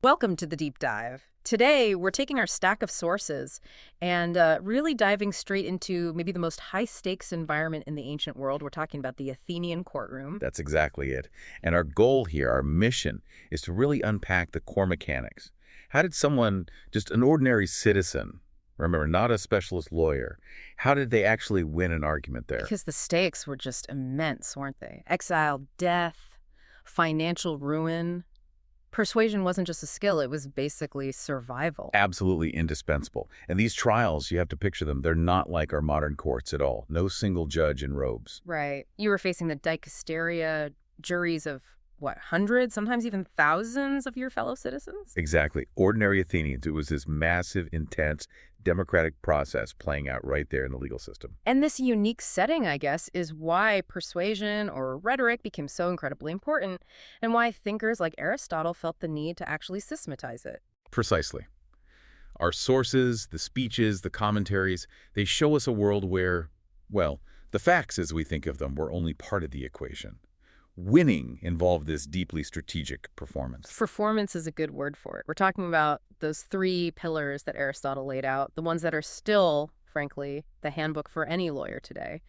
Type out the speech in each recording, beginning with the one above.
Welcome to the deep dive. Today, we're taking our stack of sources and really diving straight into maybe the most high stakes environment in the ancient world. We're talking about the Athenian courtroom. That's exactly it. And our goal here, our mission, is to really unpack the core mechanics. How did someone, just an ordinary citizen, remember, not a specialist lawyer, how did they actually win an argument there? Because the stakes were just immense, weren't they? Exile, death, financial ruin. Persuasion wasn't just a skill, it was basically survival. Absolutely indispensable. And these trials, you have to picture them, they're not like our modern courts at all. No single judge in robes. Right. You were facing the dicasteria, juries of, what, hundreds, sometimes even thousands of your fellow citizens? Exactly. Ordinary Athenians. It was this massive, intense, democratic process playing out right there in the legal system. And this unique setting, I guess, is why persuasion or rhetoric became so incredibly important and why thinkers like Aristotle felt the need to actually systematize it. Precisely. Our sources, the speeches, the commentaries, they show us a world where, well, the facts as we think of them were only part of the equation. Winning involved this deeply strategic performance. Performance is a good word for it. We're talking about those three pillars that Aristotle laid out, the ones that are still, frankly, the handbook for any lawyer today.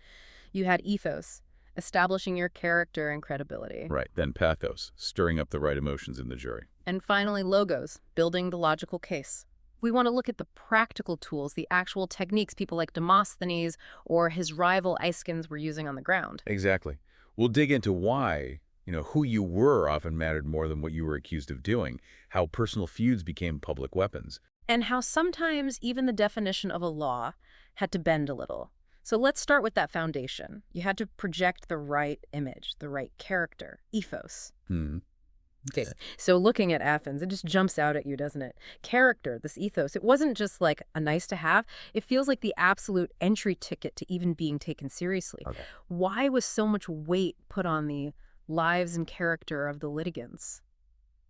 You had ethos, establishing your character and credibility. Right. Then pathos, stirring up the right emotions in the jury. And finally, logos, building the logical case. We want to look at the practical tools, the actual techniques people like Demosthenes or his rival Aeschines were using on the ground. Exactly. We'll dig into why, who you were often mattered more than what you were accused of doing, how personal feuds became public weapons. And how sometimes even the definition of a law had to bend a little. So let's start with that foundation. You had to project the right image, the right character, ethos. Okay, so looking at Athens, it just jumps out at you, doesn't it? Character, this ethos, it wasn't just like a nice to have. It feels like the absolute entry ticket to even being taken seriously. Okay. Why was so much weight put on the lives and character of the litigants?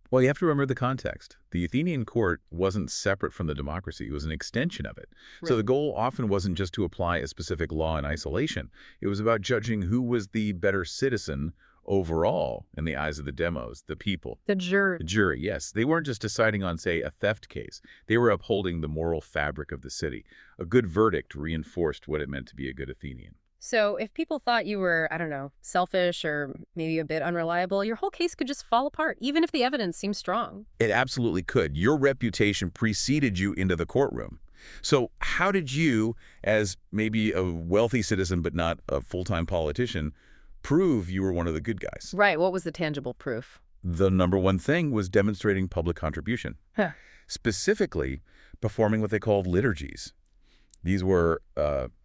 Well, you have to remember the context. The Athenian court wasn't separate from the democracy. It was an extension of it. So the goal often wasn't just to apply a specific law in isolation. It was about judging who was the better citizen overall in the eyes of the demos, the people. The jury. The jury, yes. They weren't just deciding on, say, a theft case. They were upholding the moral fabric of the city. A good verdict reinforced what it meant to be a good Athenian. So if people thought you were, I don't know, selfish or maybe a bit unreliable, your whole case could just fall apart, even if the evidence seems strong. It absolutely could. Your reputation preceded you into the courtroom. So how did you, as maybe a wealthy citizen but not a full-time politician, prove you were one of the good guys? Right. What was the tangible proof? The number one thing was demonstrating public contribution. Huh. Specifically, performing what they called liturgies. These were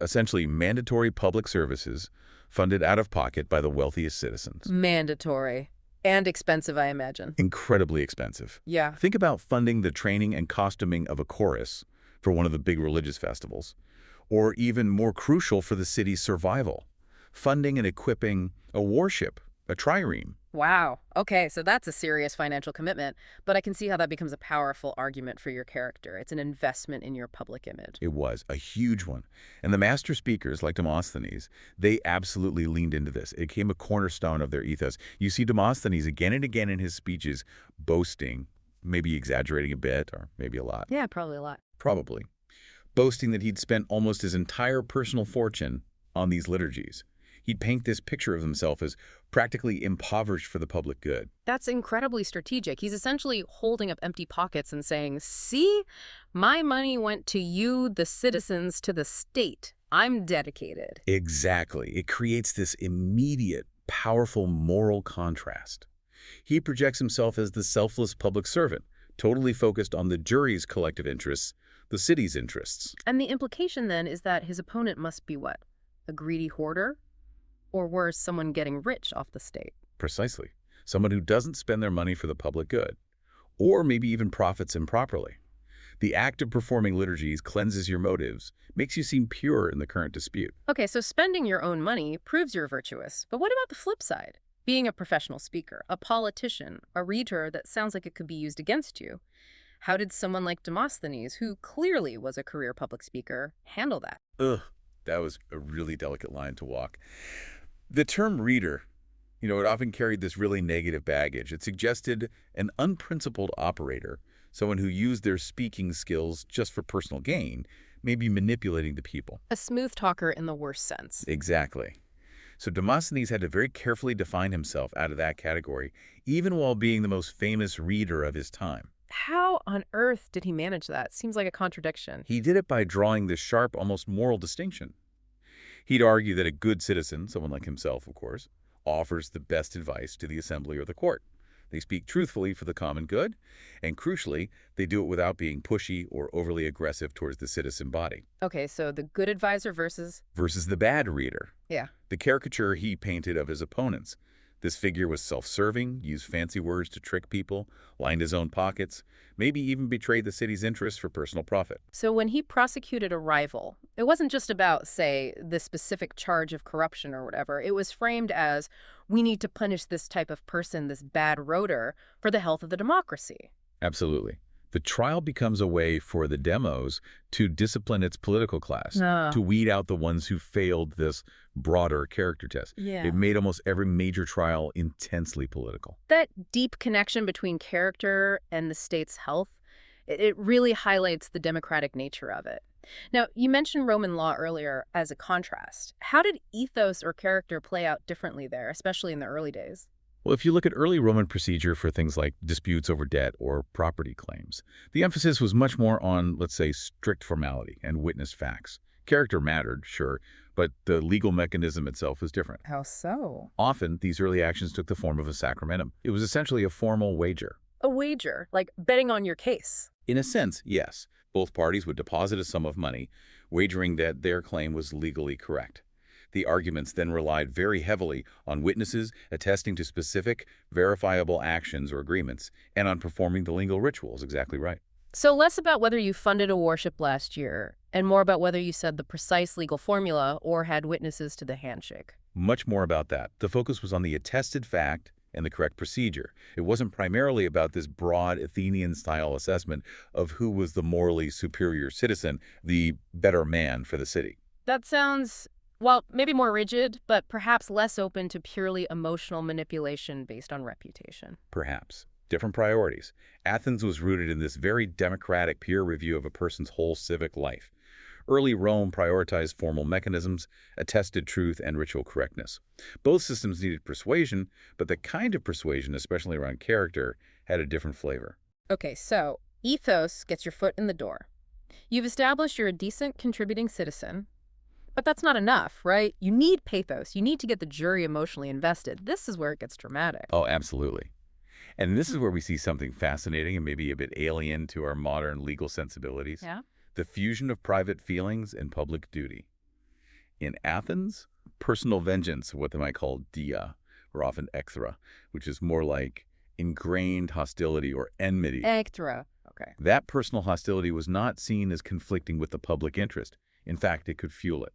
essentially mandatory public services funded out of pocket by the wealthiest citizens. Mandatory. And expensive, I imagine. Incredibly expensive. Yeah. Think about funding the training and costuming of a chorus for one of the big religious festivals, or even more crucial for the city's survival, funding and equipping a warship, a trireme. Wow. Okay, so that's a serious financial commitment, but I can see how that becomes a powerful argument for your character. It's an investment in your public image. It was a huge one. And the master speakers, like Demosthenes, they absolutely leaned into this. It became a cornerstone of their ethos. You see Demosthenes again and again in his speeches boasting, maybe exaggerating a bit, or maybe a lot. Yeah, probably a lot. Probably. Boasting that he'd spent almost his entire personal fortune on these liturgies. He'd paint this picture of himself as practically impoverished for the public good. That's incredibly strategic. He's essentially holding up empty pockets and saying, see, my money went to you, the citizens, to the state. I'm dedicated. Exactly. It creates this immediate, powerful moral contrast. He projects himself as the selfless public servant, totally focused on the jury's collective interests, the city's interests. And the implication then is that his opponent must be what? A greedy hoarder? Or worse, someone getting rich off the state. Precisely. Someone who doesn't spend their money for the public good, or maybe even profits improperly. The act of performing liturgies cleanses your motives, makes you seem pure in the current dispute. Okay, so spending your own money proves you're virtuous. But what about the flip side? Being a professional speaker, a politician, a rhetor that sounds like it could be used against you. How did someone like Demosthenes, who clearly was a career public speaker, handle that? Ugh, that was a really delicate line to walk. The term reader It often carried this really negative baggage. It suggested an unprincipled operator, someone who used their speaking skills just for personal gain, maybe manipulating the people. A smooth talker in the worst sense. Exactly. So Demosthenes had to very carefully define himself out of that category, even while being the most famous reader of his time. How on earth did he manage that? Seems like a contradiction. He did it by drawing this sharp, almost moral distinction. He'd argue that a good citizen, someone like himself, of course, offers the best advice to the assembly or the court. They speak truthfully for the common good, and crucially, they do it without being pushy or overly aggressive towards the citizen body. Okay, so the good advisor versus Versus the bad reader. Yeah. The caricature he painted of his opponents. This figure was self-serving, used fancy words to trick people, lined his own pockets, maybe even betrayed the city's interests for personal profit. So when he prosecuted a rival, it wasn't just about, say, the specific charge of corruption or whatever. It was framed as, we need to punish this type of person, this bad roader, for the health of the democracy. Absolutely. The trial becomes a way for the demos to discipline its political class, to weed out the ones who failed this broader character test. Yeah. It made almost every major trial intensely political. That deep connection between character and the state's health, it really highlights the democratic nature of it. Now, you mentioned Roman law earlier as a contrast. How did ethos or character play out differently there, especially in the early days? Well, if you look at early Roman procedure for things like disputes over debt or property claims, the emphasis was much more on, let's say, strict formality and witness facts. Character mattered, sure, but the legal mechanism itself was different. How so? Often, these early actions took the form of a sacramentum. It was essentially a formal wager. A wager, like betting on your case. In a sense, yes. Both parties would deposit a sum of money, wagering that their claim was legally correct. The arguments then relied very heavily on witnesses attesting to specific, verifiable actions or agreements, and on performing the legal rituals. Exactly right. So less about whether you funded a warship last year, and more about whether you said the precise legal formula or had witnesses to the handshake. Much more about that. The focus was on the attested fact and the correct procedure. It wasn't primarily about this broad Athenian-style assessment of who was the morally superior citizen, the better man for the city. That sounds, well, maybe more rigid, but perhaps less open to purely emotional manipulation based on reputation. Perhaps. Different priorities. Athens was rooted in this very democratic peer review of a person's whole civic life. Early Rome prioritized formal mechanisms, attested truth, and ritual correctness. Both systems needed persuasion, but the kind of persuasion, especially around character, had a different flavor. Okay, so ethos gets your foot in the door. You've established you're a decent, contributing citizen. But that's not enough, right? You need pathos. You need to get the jury emotionally invested. This is where it gets dramatic. Oh, absolutely. And this is where we see something fascinating and maybe a bit alien to our modern legal sensibilities. Yeah? The fusion of private feelings and public duty. In Athens, personal vengeance, what they might call dia, or often echthra, which is more like ingrained hostility or enmity. Echthra. Okay. That personal hostility was not seen as conflicting with the public interest. In fact, it could fuel it.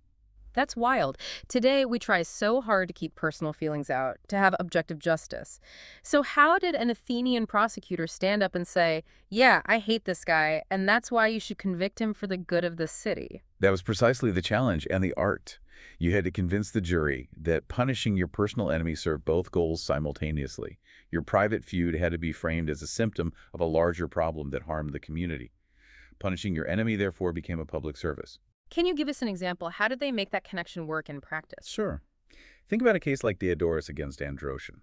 That's wild. Today, we try so hard to keep personal feelings out, to have objective justice. So how did an Athenian prosecutor stand up and say, yeah, I hate this guy, and that's why you should convict him for the good of the city? That was precisely the challenge and the art. You had to convince the jury that punishing your personal enemy served both goals simultaneously. Your private feud had to be framed as a symptom of a larger problem that harmed the community. Punishing your enemy, therefore, became a public service. Can you give us an example? How did they make that connection work in practice? Sure. Think about a case like Diodorus against Androtion.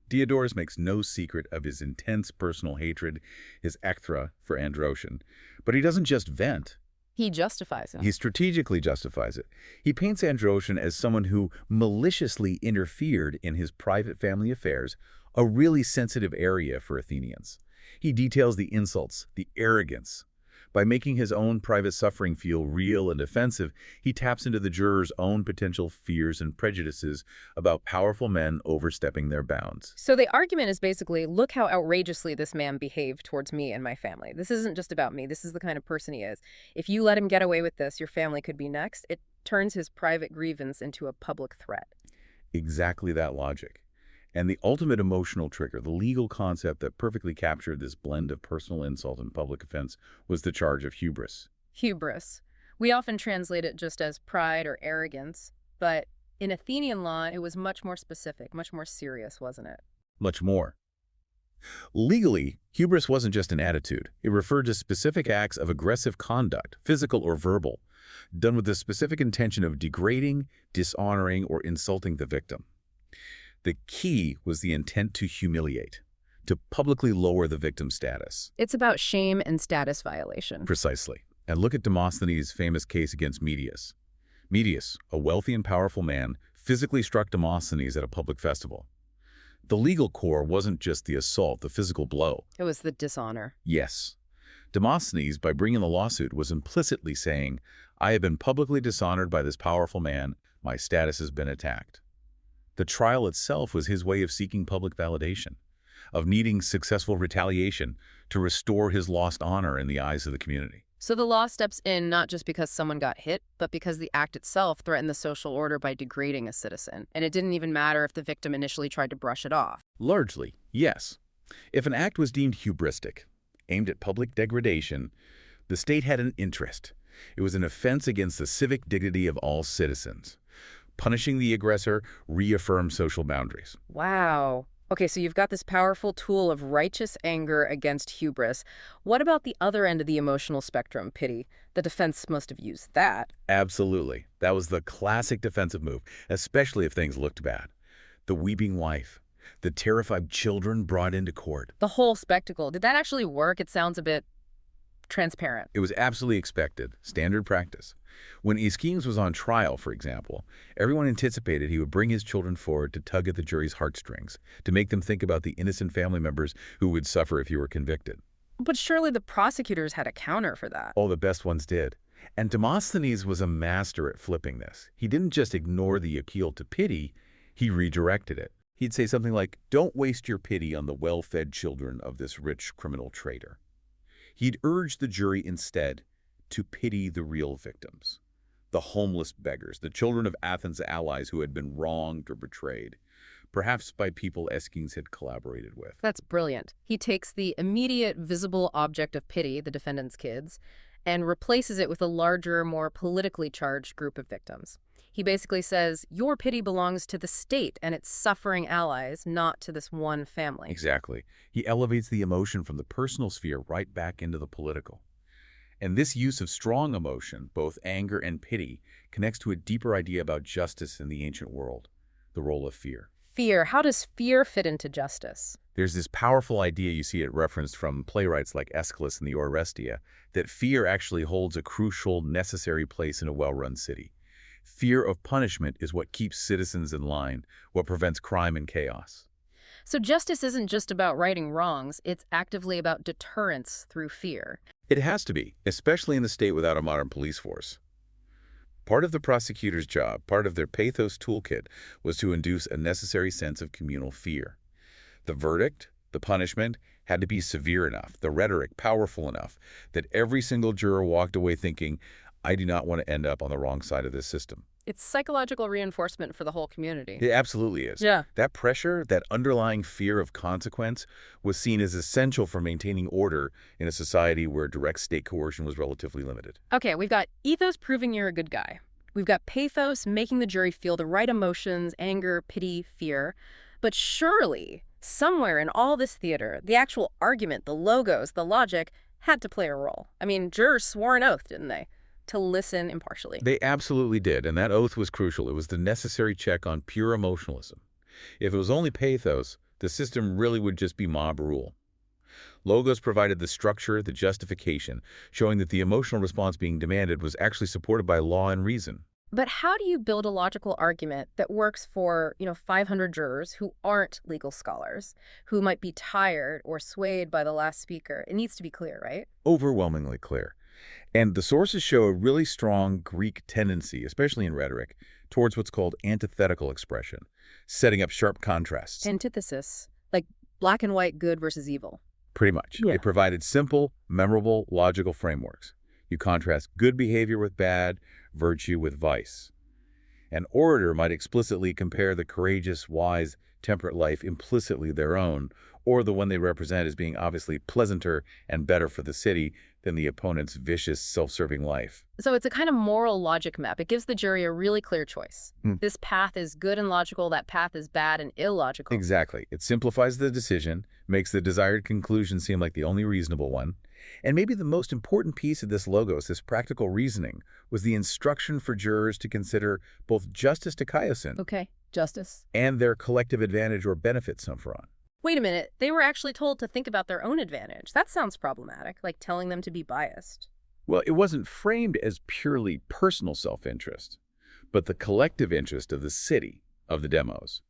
Diodorus makes no secret of his intense personal hatred, his echthra for Androtion. But he doesn't just vent. He justifies it. He strategically justifies it. He paints Androtion as someone who maliciously interfered in his private family affairs, a really sensitive area for Athenians. He details the insults, the arrogance. By making his own private suffering feel real and offensive, he taps into the jurors' own potential fears and prejudices about powerful men overstepping their bounds. So the argument is basically, look how outrageously this man behaved towards me and my family. This isn't just about me. This is the kind of person he is. If you let him get away with this, your family could be next. It turns his private grievance into a public threat. Exactly that logic. And the ultimate emotional trigger, the legal concept that perfectly captured this blend of personal insult and public offense, was the charge of hubris. Hubris. We often translate it just as pride or arrogance, but In Athenian law, it was much more specific, much more serious, wasn't it? Much more. Legally, hubris wasn't just an attitude. It referred to specific acts of aggressive conduct, physical or verbal, done with the specific intention of degrading, dishonoring, or insulting the victim. The key was the intent to humiliate, to publicly lower the victim's status. It's about shame and status violation. Precisely. And look at Demosthenes' famous case against Medius. Medius, a wealthy and powerful man, physically struck Demosthenes at a public festival. The legal core wasn't just the assault, the physical blow. It was the dishonor. Yes. Demosthenes, by bringing the lawsuit, was implicitly saying, I have been publicly dishonored by this powerful man. My status has been attacked. The trial itself was his way of seeking public validation, of needing successful retaliation to restore his lost honor in the eyes of the community. So the law steps in not just because someone got hit, but because the act itself threatened the social order by degrading a citizen. And it didn't even matter if the victim initially tried to brush it off. Largely, yes. If an act was deemed hubristic, aimed at public degradation, the state had an interest. It was an offense against the civic dignity of all citizens. Punishing the aggressor reaffirmed social boundaries. Wow. Okay, so you've got this powerful tool of righteous anger against hubris. What about the other end of the emotional spectrum, pity? The defense must have used that. Absolutely. That was the classic defensive move, especially if things looked bad. The weeping wife, the terrified children brought into court. The whole spectacle. Did that actually work? It sounds a bit transparent. It was absolutely expected, standard practice. When Aeschines was on trial, for example, everyone anticipated he would bring his children forward to tug at the jury's heartstrings, to make them think about the innocent family members who would suffer if he were convicted. But surely the prosecutors had a counter for that. All the best ones did. And Demosthenes was a master at flipping this. He didn't just ignore the appeal to pity, he redirected it. He'd say something like, don't waste your pity on the well-fed children of this rich criminal traitor. He'd urge the jury instead to pity the real victims, the homeless beggars, the children of Athens' allies who had been wronged or betrayed, perhaps by people Aeschines had collaborated with. That's brilliant. He takes the immediate visible object of pity, the defendant's kids, and replaces it with a larger, more politically charged group of victims. He basically says, your pity belongs to the state and its suffering allies, not to this one family. Exactly. He elevates the emotion from the personal sphere right back into the political. And this use of strong emotion, both anger and pity, connects to a deeper idea about justice in the ancient world, the role of fear. Fear. How does fear fit into justice? There's this powerful idea, you see it referenced from playwrights like Aeschylus in the Oresteia, that fear actually holds a crucial, necessary place in a well-run city. Fear of punishment is what keeps citizens in line, what prevents crime and chaos. So justice isn't just about righting wrongs, it's actively about deterrence through fear. It has to be, especially in the state without a modern police force. Part of the prosecutor's job, part of their pathos toolkit, was to induce a necessary sense of communal fear. The verdict, the punishment, had to be severe enough, the rhetoric powerful enough, that every single juror walked away thinking, I do not want to end up on the wrong side of this system. It's psychological reinforcement for the whole community. It absolutely is. Yeah. That pressure, that underlying fear of consequence, was seen as essential for maintaining order in a society where direct state coercion was relatively limited. Okay, we've got ethos proving you're a good guy. We've got pathos making the jury feel the right emotions, anger, pity, fear. But surely, somewhere in all this theater, the actual argument, the logos, the logic, had to play a role. I mean, jurors swore an oath, didn't they? To listen impartially. They absolutely did, and that oath was crucial. It was the necessary check on pure emotionalism. If it was only pathos, the system really would just be mob rule. Logos provided the structure, the justification, showing that the emotional response being demanded was actually supported by law and reason. But how do you build a logical argument that works for, 500 jurors who aren't legal scholars, who might be tired or swayed by the last speaker? It needs to be clear, right? Overwhelmingly clear. And the sources show a really strong Greek tendency, especially in rhetoric, towards what's called antithetical expression, setting up sharp contrasts. Antithesis, like black and white, good versus evil. Pretty much. Yeah. It provided simple, memorable, logical frameworks. You contrast good behavior with bad, virtue with vice. An orator might explicitly compare the courageous, wise, temperate life implicitly their own, or the one they represent as being obviously pleasanter and better for the city than the opponent's vicious, self-serving life. So it's a kind of moral logic map. It gives the jury a really clear choice. This path is good and logical, that path is bad and illogical. Exactly. It simplifies the decision, makes the desired conclusion seem like the only reasonable one. And maybe the most important piece of this logos, this practical reasoning, was the instruction for jurors to consider both justice to Dikaiosin Okay, justice. and their collective advantage or benefit Symphoron. Wait a minute, they were actually told to think about their own advantage. That sounds problematic, like telling them to be biased. Well, it wasn't framed as purely personal self-interest, but the collective interest of the city, of the demos.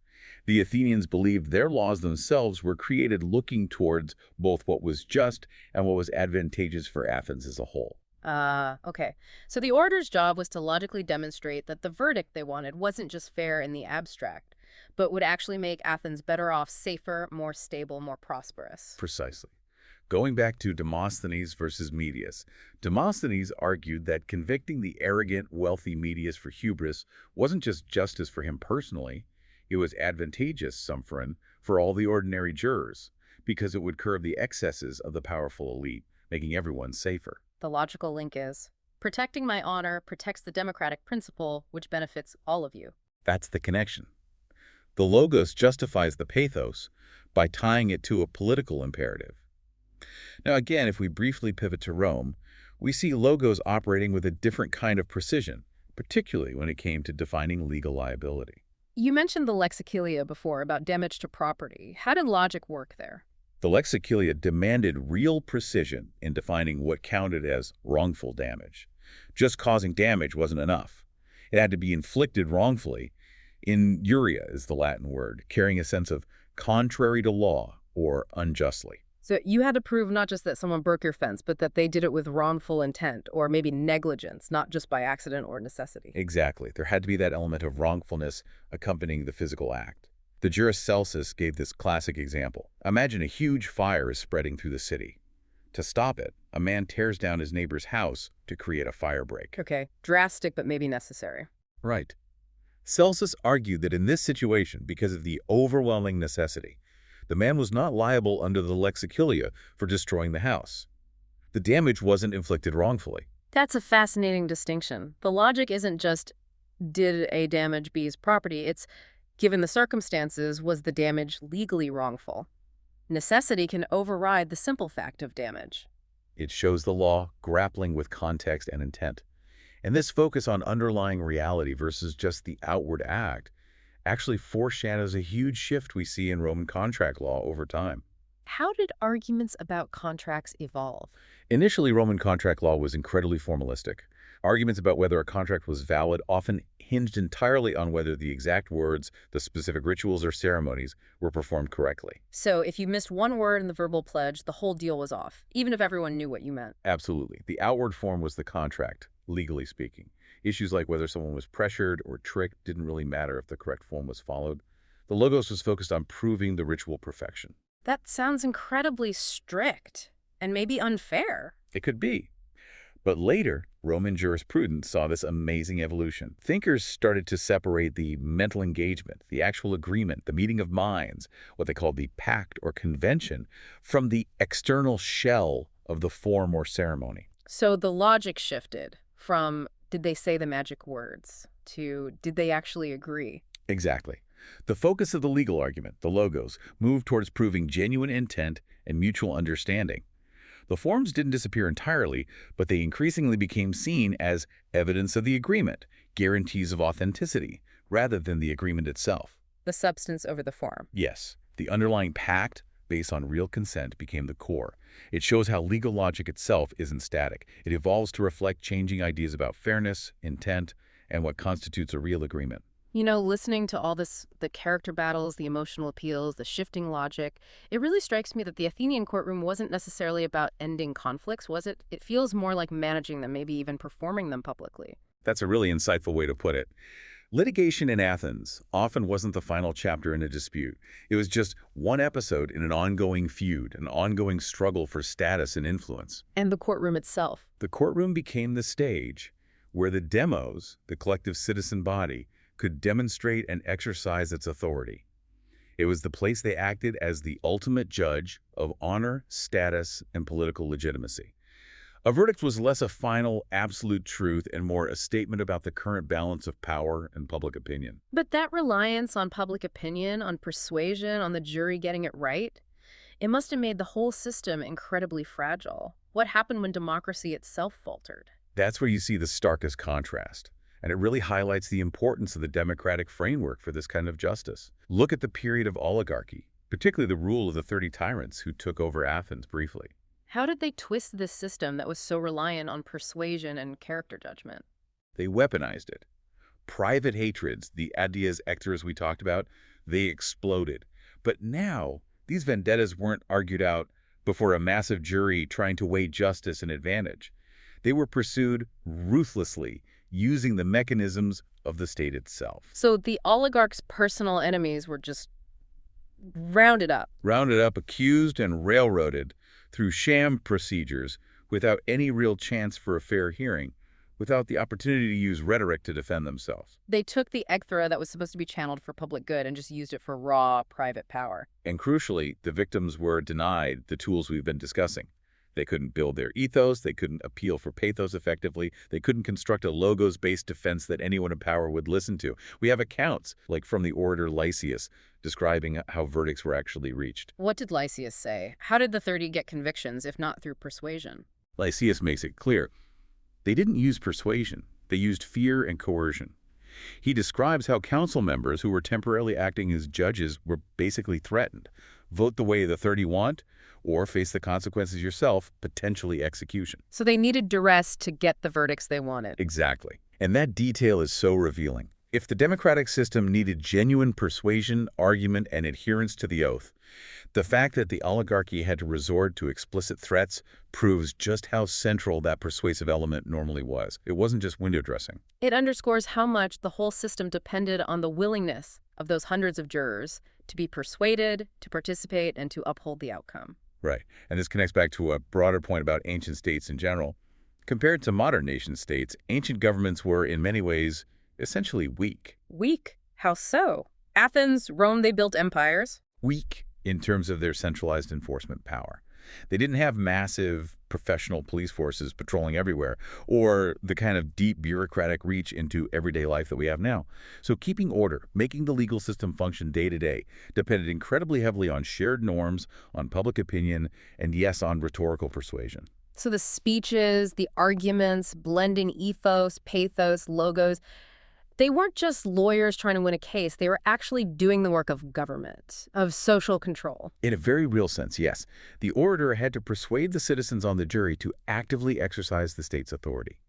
The Athenians believed their laws themselves were created looking towards both what was just and what was advantageous for Athens as a whole. Okay. So the orator's job was to logically demonstrate that the verdict they wanted wasn't just fair in the abstract, but would actually make Athens better off, safer, more stable, more prosperous. Precisely. Going back to Demosthenes versus Medius, Demosthenes argued that convicting the arrogant, wealthy Medius for hubris wasn't just justice for him personally, it was advantageous, Symphoron, for all the ordinary jurors, because it would curb the excesses of the powerful elite, making everyone safer. The logical link is, protecting my honor protects the democratic principle, which benefits all of you. That's the connection. The logos justifies the pathos by tying it to a political imperative. Now again, if we briefly pivot to Rome, we see logos operating with a different kind of precision, particularly when it came to defining legal liability. You mentioned the lexicalia before about damage to property. How did logic work there? The lexicalia demanded real precision in defining what counted as wrongful damage. Just causing damage wasn't enough. It had to be inflicted wrongfully. Injuria is the Latin word, carrying a sense of contrary to law or unjustly. So you had to prove not just that someone broke your fence, but that they did it with wrongful intent or maybe negligence, not just by accident or necessity. Exactly. There had to be that element of wrongfulness accompanying the physical act. The jurist Celsus gave this classic example. Imagine a huge fire is spreading through the city. To stop it, a man tears down his neighbor's house to create a firebreak. Okay, drastic but maybe necessary. Right. Celsus argued that in this situation, because of the overwhelming necessity, the man was not liable under the lexicalia for destroying the house. The damage wasn't inflicted wrongfully. That's a fascinating distinction. The logic isn't just, did A damage B's property? It's, given the circumstances, was the damage legally wrongful? Necessity can override the simple fact of damage. It shows the law grappling with context and intent. And this focus on underlying reality versus just the outward act actually foreshadows a huge shift we see in Roman contract law over time. How did arguments about contracts evolve? Initially, Roman contract law was incredibly formalistic. Arguments about whether a contract was valid often hinged entirely on whether the exact words, the specific rituals or ceremonies, were performed correctly. So if you missed one word in the verbal pledge, the whole deal was off, even if everyone knew what you meant. Absolutely. The outward form was the contract, legally speaking. Issues like whether someone was pressured or tricked didn't really matter if the correct form was followed. The logos was focused on proving the ritual perfection. That sounds incredibly strict and maybe unfair. It could be. But later, Roman jurisprudence saw this amazing evolution. Thinkers started to separate the mental engagement, the actual agreement, the meeting of minds, what they called the pact or convention, from the external shell of the form or ceremony. So the logic shifted from, did they say the magic words, to, did they actually agree? Exactly. The focus of the legal argument, the logos, moved towards proving genuine intent and mutual understanding. The forms didn't disappear entirely, but they increasingly became seen as evidence of the agreement, guarantees of authenticity, rather than the agreement itself. The substance over the form. Yes, the underlying pact, based on real consent, became the core. It shows how legal logic itself isn't static. It evolves to reflect changing ideas about fairness, intent, and what constitutes a real agreement. You know, listening to all this, the character battles, the emotional appeals, the shifting logic, it really strikes me that the Athenian courtroom wasn't necessarily about ending conflicts, was it? It feels more like managing them, maybe even performing them publicly. That's a really insightful way to put it. Litigation in Athens often wasn't the final chapter in a dispute. It was just one episode in an ongoing feud, an ongoing struggle for status and influence. And the courtroom itself. The courtroom became the stage where the demos, the collective citizen body, could demonstrate and exercise its authority. It was the place they acted as the ultimate judge of honor, status, and political legitimacy. A verdict was less a final, absolute truth and more a statement about the current balance of power and public opinion. But that reliance on public opinion, on persuasion, on the jury getting it right, it must have made the whole system incredibly fragile. What happened when democracy itself faltered? That's where you see the starkest contrast. And it really highlights the importance of the democratic framework for this kind of justice. Look at the period of oligarchy, particularly the rule of the 30 tyrants who took over Athens briefly. How did they twist this system that was so reliant on persuasion and character judgment? They weaponized it. Private hatreds, the adias ectors we talked about, they exploded. But now, these vendettas weren't argued out before a massive jury trying to weigh justice and advantage. They were pursued ruthlessly, using the mechanisms of the state itself. So the oligarchs' personal enemies were just rounded up. Rounded up, accused, and railroaded through sham procedures without any real chance for a fair hearing, without the opportunity to use rhetoric to defend themselves. They took the ecthra that was supposed to be channeled for public good and just used it for raw, private power. And crucially, the victims were denied the tools we've been discussing. They couldn't build their ethos, they couldn't appeal for pathos effectively, they couldn't construct a logos-based defense that anyone in power would listen to. We have accounts, like from the orator Lysias, describing how verdicts were actually reached. What did Lysias say? How did the 30 get convictions, if not through persuasion? Lysias makes it clear. They didn't use persuasion, they used fear and coercion. He describes how council members who were temporarily acting as judges were basically threatened. Vote the way the 30 want, or face the consequences yourself, potentially execution. So they needed duress to get the verdicts they wanted. Exactly. And that detail is so revealing. If the democratic system needed genuine persuasion, argument, and adherence to the oath, the fact that the oligarchy had to resort to explicit threats proves just how central that persuasive element normally was. It wasn't just window dressing. It underscores how much the whole system depended on the willingness of those hundreds of jurors to be persuaded, to participate, and to uphold the outcome. Right. And this connects back to a broader point about ancient states in general. Compared to modern nation-states, ancient governments were, in many ways, essentially weak. Weak? How so? Athens, Rome, they built empires. Weak in terms of their centralized enforcement power. They didn't have massive professional police forces patrolling everywhere, or the kind of deep bureaucratic reach into everyday life that we have now. So keeping order, making the legal system function day to day, depended incredibly heavily on shared norms, on public opinion, and yes, on rhetorical persuasion. So the speeches, the arguments, blending ethos, pathos, logos, they weren't just lawyers trying to win a case. They were actually doing the work of government, of social control. In a very real sense, yes. The orator had to persuade the citizens on the jury to actively exercise the state's authority.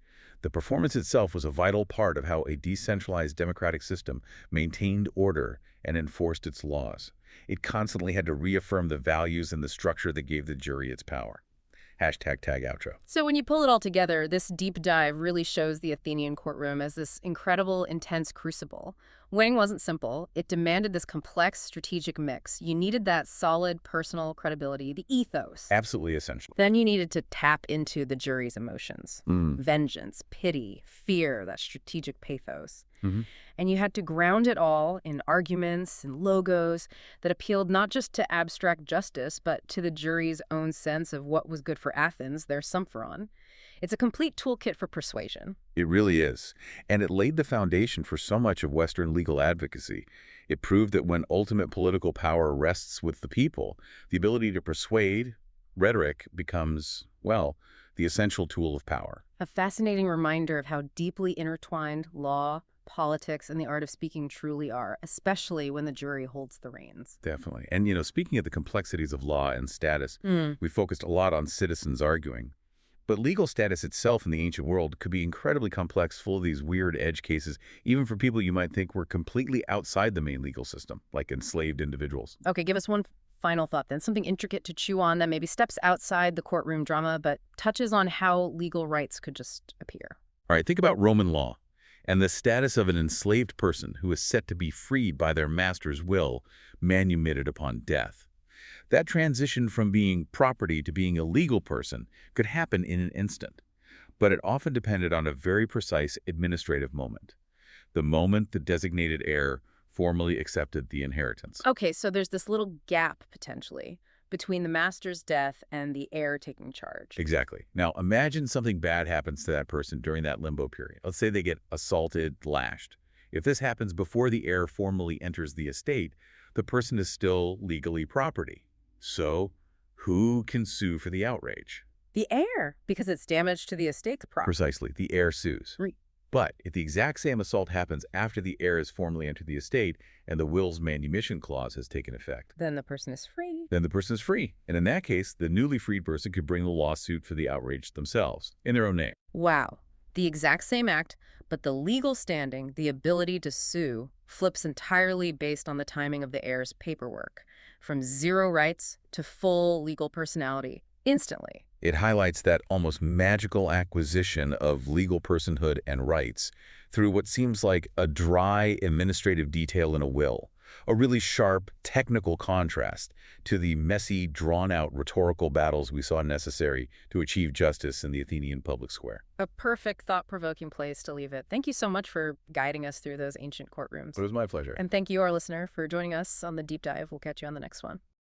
The performance itself was a vital part of how a decentralized democratic system maintained order and enforced its laws. It constantly had to reaffirm the values and the structure that gave the jury its power. #tag outro. So when you pull it all together, this deep dive really shows the Athenian courtroom as this incredible, intense crucible. Winning wasn't simple. It demanded this complex strategic mix. You needed that solid personal credibility, the ethos. Absolutely essential. Then you needed to tap into the jury's emotions. Vengeance, pity, fear, that strategic pathos. And you had to ground it all in arguments and logos that appealed not just to abstract justice, but to the jury's own sense of what was good for Athens, their Symphoron. It's a complete toolkit for persuasion. It really is. And it laid the foundation for so much of Western legal advocacy. It proved that when ultimate political power rests with the people, the ability to persuade, rhetoric, becomes, well, the essential tool of power. A fascinating reminder of how deeply intertwined law, politics, and the art of speaking truly are, especially when the jury holds the reins. Definitely. And, speaking of the complexities of law and status, we focused a lot on citizens arguing. But legal status itself in the ancient world could be incredibly complex, full of these weird edge cases, even for people you might think were completely outside the main legal system, like enslaved individuals. Okay, give us one final thought then, something intricate to chew on that maybe steps outside the courtroom drama, but touches on how legal rights could just appear. All right, think about Roman law and the status of an enslaved person who is set to be freed by their master's will, manumitted upon death. That transition from being property to being a legal person could happen in an instant, but it often depended on a very precise administrative moment. The moment the designated heir formally accepted the inheritance. Okay, so there's this little gap, potentially, between the master's death and the heir taking charge. Exactly. Now, imagine something bad happens to that person during that limbo period. Let's say they get assaulted, lashed. If this happens before the heir formally enters the estate, the person is still legally property. So, who can sue for the outrage? The heir, because it's damage to the estate's property. Precisely. The heir sues. But if the exact same assault happens after the heir has formally entered the estate and the will's manumission clause has taken effect, Then the person is free. then the person is free. And in that case, the newly freed person could bring the lawsuit for the outrage themselves, in their own name. Wow. The exact same act, but the legal standing, the ability to sue, flips entirely based on the timing of the heir's paperwork, from zero rights to full legal personality, instantly. It highlights that almost magical acquisition of legal personhood and rights through what seems like a dry administrative detail in a will, a really sharp technical contrast to the messy, drawn-out rhetorical battles we saw necessary to achieve justice in the Athenian public square. A perfect, thought-provoking place to leave it. Thank you so much for guiding us through those ancient courtrooms. It was my pleasure. And thank you, our listener, for joining us on the deep dive. We'll catch you on the next one.